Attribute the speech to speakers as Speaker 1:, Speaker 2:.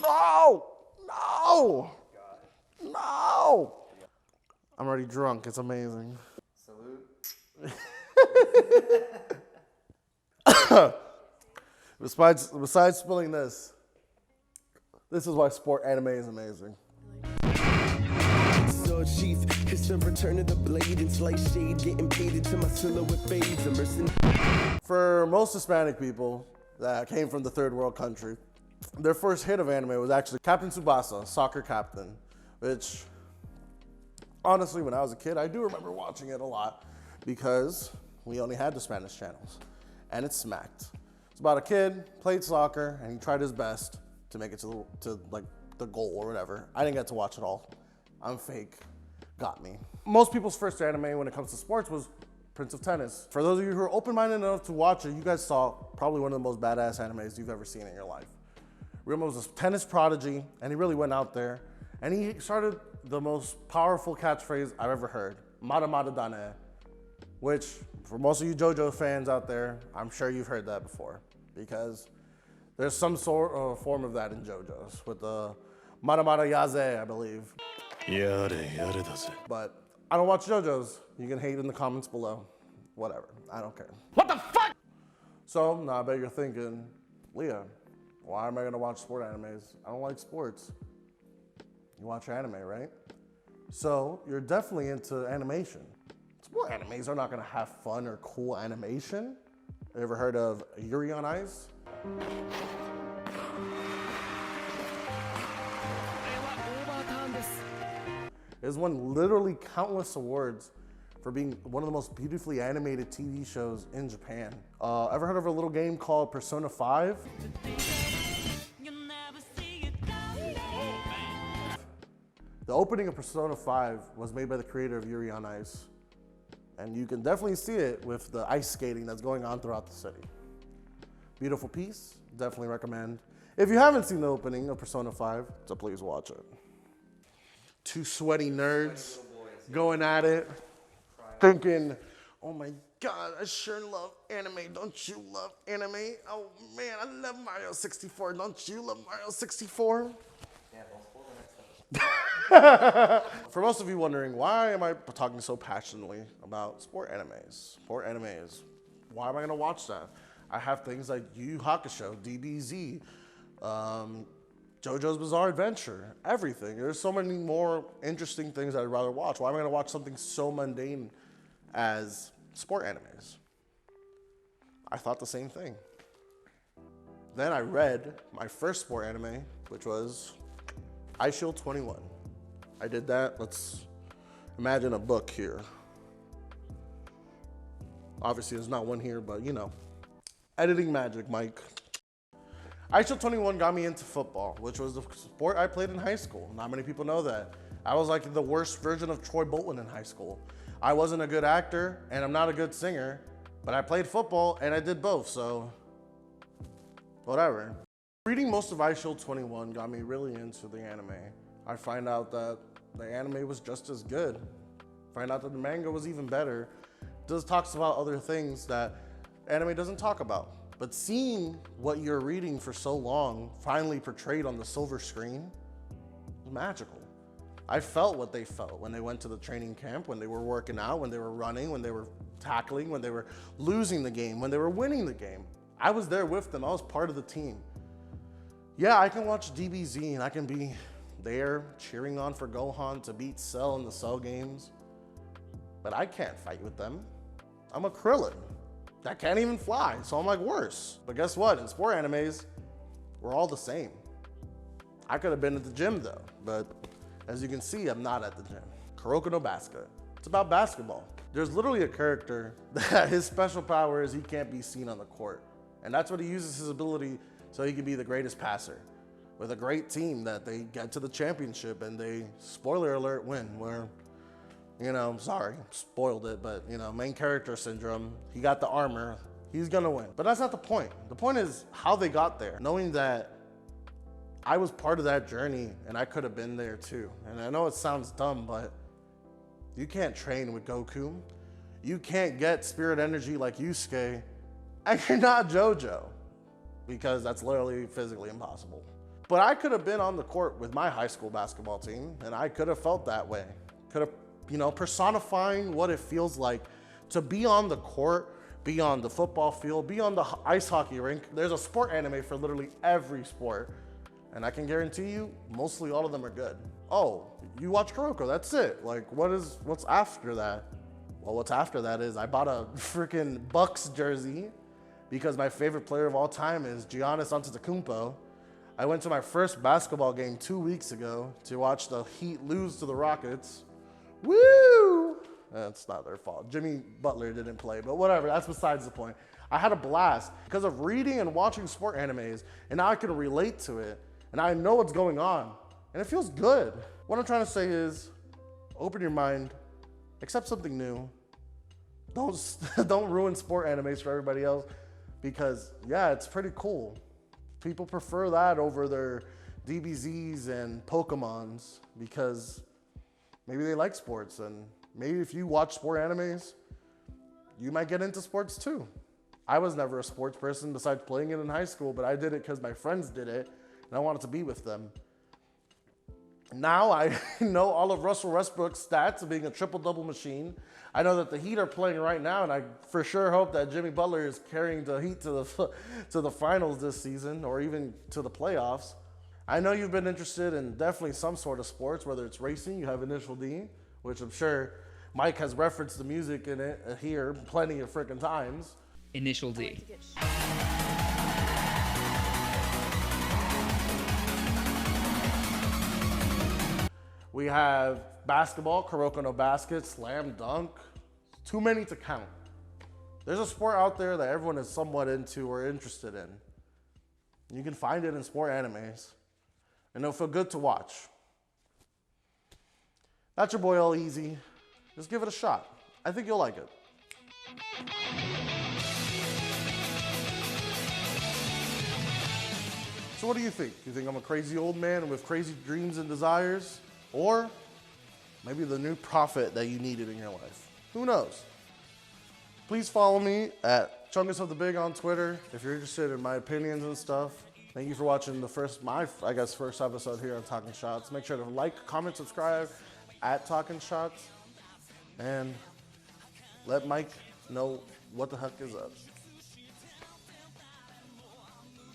Speaker 1: No! No! No! I'm already drunk. It's amazing.
Speaker 2: Salute.
Speaker 1: Besides spilling this is why sport anime is amazing.
Speaker 3: Sword sheath, it's the return of the blade and slice shade, getting painted to my silhouette fades. Immersing.
Speaker 1: For most Hispanic people that came from the third world country, their first hit of anime was actually Captain Tsubasa, Soccer Captain, which honestly, when I was a kid, I do remember watching it a lot because we only had the Spanish channels, and it smacked. It's about a kid, played soccer, and he tried his best to make it to like the goal or whatever. I didn't get to watch it all. I'm fake. Got me. Most people's first anime when it comes to sports was Prince of Tennis. For those of you who are open-minded enough to watch it, you guys saw probably one of the most badass animes you've ever seen in your life. Ryoma was a tennis prodigy, and he really went out there, and he started the most powerful catchphrase I've ever heard, Mata Mata Dane, which for most of you JoJo fans out there, I'm sure you've heard that before, because there's some sort of form of that in JoJo's with the Mata Mata Yaze, I believe. But I don't watch JoJo's. You can hate in the comments below. Whatever, I don't care.
Speaker 2: What the fuck?
Speaker 1: So now I bet you're thinking, Leah, why am I gonna watch sport animes? I don't like sports. You watch anime, right? So you're definitely into animation. Sport animes are not gonna have fun or cool animation. You ever heard of Yuri on Ice? It's won literally countless awards for being one of the most beautifully animated TV shows in Japan. Ever heard of a little game called Persona 5? The opening of Persona 5 was made by the creator of Yuri on Ice. And you can definitely see it with the ice skating that's going on throughout the city. Beautiful piece, definitely recommend. If you haven't seen the opening of Persona 5, so please watch it. Two sweaty nerds going at it, thinking, oh my God, I sure love anime. Don't you love anime? Oh man, I love Mario 64. Don't you love Mario 64?
Speaker 2: Yeah, don't spoil the next episode.
Speaker 1: For most of you wondering, why am I talking so passionately about sport animes? Sport animes. Why am I gonna watch that? I have things like Yu Yu Hakusho, DBZ, JoJo's Bizarre Adventure, everything. There's so many more interesting things that I'd rather watch. Why am I gonna watch something so mundane as sport animes? I thought the same thing. Then I read my first sport anime, which was Eyeshield 21. I did that. Let's imagine a book here. Obviously, there's not one here, but you know. Editing magic, Mike. Eyeshield 21 got me into football, which was the sport I played in high school. Not many people know that. I was like the worst version of Troy Bolton in high school. I wasn't a good actor, and I'm not a good singer, but I played football, and I did both, so whatever. Reading most of Eyeshield 21 got me really into the anime. I find out that the anime was just as good. Find out that the manga was even better. It just talks about other things that anime doesn't talk about. But seeing what you're reading for so long finally portrayed on the silver screen was magical. I felt what they felt when they went to the training camp, when they were working out, when they were running, when they were tackling, when they were losing the game, when they were winning the game. I was there with them. I was part of the team. Yeah, I can watch DBZ and I can be there cheering on for Gohan to beat Cell in the Cell games, but I can't fight with them. I'm a Krillin that can't even fly, so I'm like worse. But guess what? In sport animes, we're all the same. I could have been at the gym though, but as you can see, I'm not at the gym. Kuroko no Basket. It's about basketball. There's literally a character that his special power is he can't be seen on the court. And that's what he uses his ability so he can be the greatest passer. With a great team that they get to the championship and they, spoiler alert, win. Where, you know, sorry, spoiled it, but you know, main character syndrome, he got the armor, he's gonna win. But that's not the point. The point is how they got there. Knowing that I was part of that journey and I could have been there too. And I know it sounds dumb, but you can't train with Goku. You can't get spirit energy like Yusuke, and you're not JoJo. because that's literally physically impossible. But I could have been on the court with my high school basketball team, and I could have felt that way. Could have, personifying what it feels like to be on the court, be on the football field, be on the ice hockey rink. There's a sport anime for literally every sport, and I can guarantee you, mostly all of them are good. Oh, you watch Kuroko, that's it. Like, what's after that? Well, what's after that is I bought a freaking Bucks jersey because my favorite player of all time is Giannis Antetokounmpo. I went to my first basketball game 2 weeks ago to watch the Heat lose to the Rockets. Woo! That's not their fault. Jimmy Butler didn't play, but whatever, that's besides the point. I had a blast because of reading and watching sport animes, and now I can relate to it, and I know what's going on, and it feels good. What I'm trying to say is, open your mind, accept something new. Don't ruin sport animes for everybody else, because yeah, it's pretty cool. People prefer that over their DBZs and Pokemons because maybe they like sports, and maybe if you watch sport animes, you might get into sports too. I was never a sports person besides playing it in high school, but I did it because my friends did it, and I wanted to be with them. Now I know all of Russell Westbrook's stats of being a triple-double machine. I know that the Heat are playing right now, and I for sure hope that Jimmy Butler is carrying the Heat to the finals this season, or even to the playoffs. I know you've been interested in definitely some sort of sports, whether it's racing, you have Initial D, which I'm sure Mike has referenced the music in it here plenty of freaking times.
Speaker 4: Initial D.
Speaker 1: We have basketball, Kuroko no Basket, slam dunk. Too many to count. There's a sport out there that everyone is somewhat into or interested in. You can find it in sport animes, and it'll feel good to watch. That's your boy All Easy. Just give it a shot. I think you'll like it. So what do you think? You think I'm a crazy old man with crazy dreams and desires? Or maybe the new prophet that you needed in your life? Who knows? Please follow me at Chungus of the Big on Twitter if you're interested in my opinions and stuff. Thank you for watching the first episode here on Talking Shots. Make sure to like, comment, subscribe at Talking Shots, and let Mike know what the heck is up.